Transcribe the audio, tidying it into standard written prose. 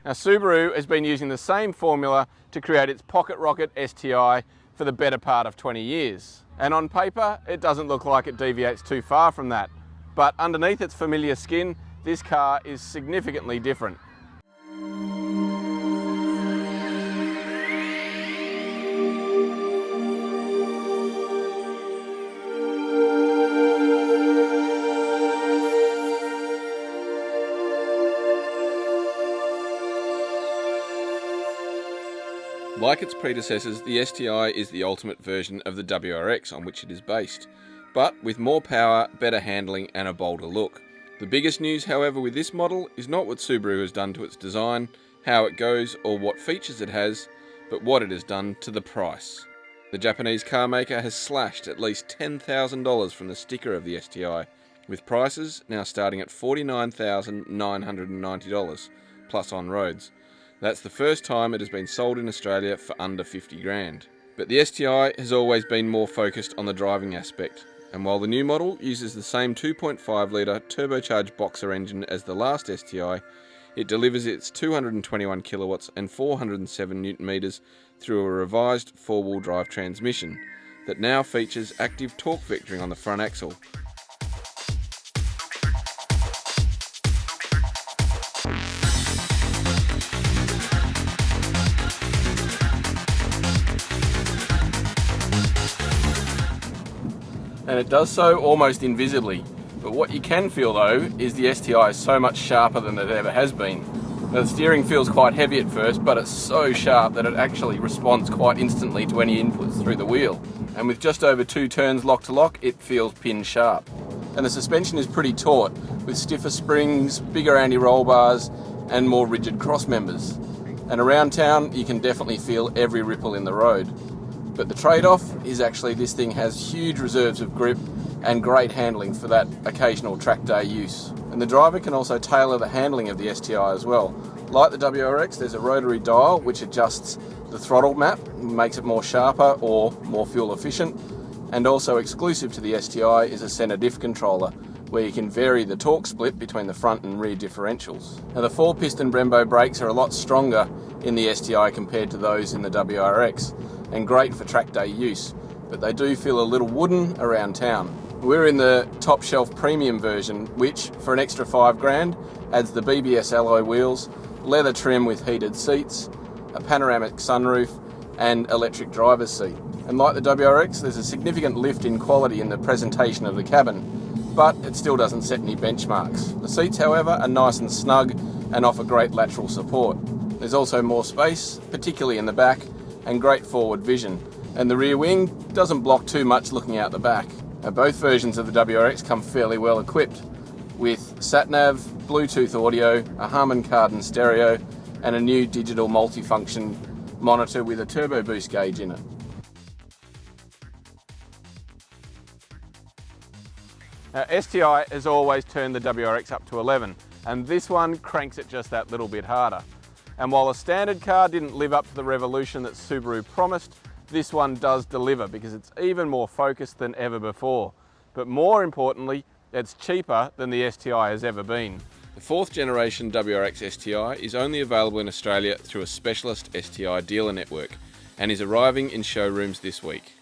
Now, Subaru has been using the same formula to create its Pocket Rocket STI for the better part of 20 years. And on paper, it doesn't look like it deviates too far from that. But underneath its familiar skin, this car is significantly different. Like its predecessors, the STI is the ultimate version of the WRX on which it is based, but with more power, better handling and a bolder look. The biggest news, however, with this model is not what Subaru has done to its design, how it goes or what features it has, but what it has done to the price. The Japanese car maker has slashed at least $10,000 from the sticker of the STI, with prices now starting at $49,990, plus on roads. That's the first time it has been sold in Australia for under 50 grand. But the STI has always been more focused on the driving aspect, and while the new model uses the same 2.5 litre turbocharged boxer engine as the last STI, it delivers its 221 kilowatts and 407 newton metres through a revised four-wheel drive transmission that now features active torque vectoring on the front axle. And it does so almost invisibly. But what you can feel though is the STI is so much sharper than it ever has been. Now, the steering feels quite heavy at first, but it's so sharp that it actually responds quite instantly to any inputs through the wheel. And with just over 2 turns lock to lock, it feels pin sharp. And the suspension is pretty taut, with stiffer springs, bigger anti-roll bars, and more rigid cross members. And around town, you can definitely feel every ripple in the road. But the trade-off is actually this thing has huge reserves of grip and great handling for that occasional track day use. And the driver can also tailor the handling of the STI as well. Like the WRX, there's a rotary dial which adjusts the throttle map, makes it more sharper or more fuel efficient. And also exclusive to the STI is a centre diff controller, where you can vary the torque split between the front and rear differentials. Now, the 4-piston Brembo brakes are a lot stronger in the STI compared to those in the WRX, and great for track day use, but they do feel a little wooden around town. We're in the top shelf premium version, which for an extra 5 grand adds the BBS alloy wheels, leather trim with heated seats, a panoramic sunroof and electric driver's seat. And like the WRX, there's a significant lift in quality in the presentation of the cabin, but it still doesn't set any benchmarks. The seats, however, are nice and snug and offer great lateral support. There's also more space, particularly in the back, and great forward vision, and the rear wing doesn't block too much looking out the back. Now, both versions of the WRX come fairly well equipped with sat-nav, Bluetooth audio, a Harman Kardon stereo and a new digital multifunction monitor with a turbo boost gauge in it. Now, STI has always turned the WRX up to 11, and this one cranks it just that little bit harder. And while a standard car didn't live up to the revolution that Subaru promised, this one does deliver because it's even more focused than ever before. But more importantly, it's cheaper than the STI has ever been. The 4th generation WRX STI is only available in Australia through a specialist STI dealer network and is arriving in showrooms this week.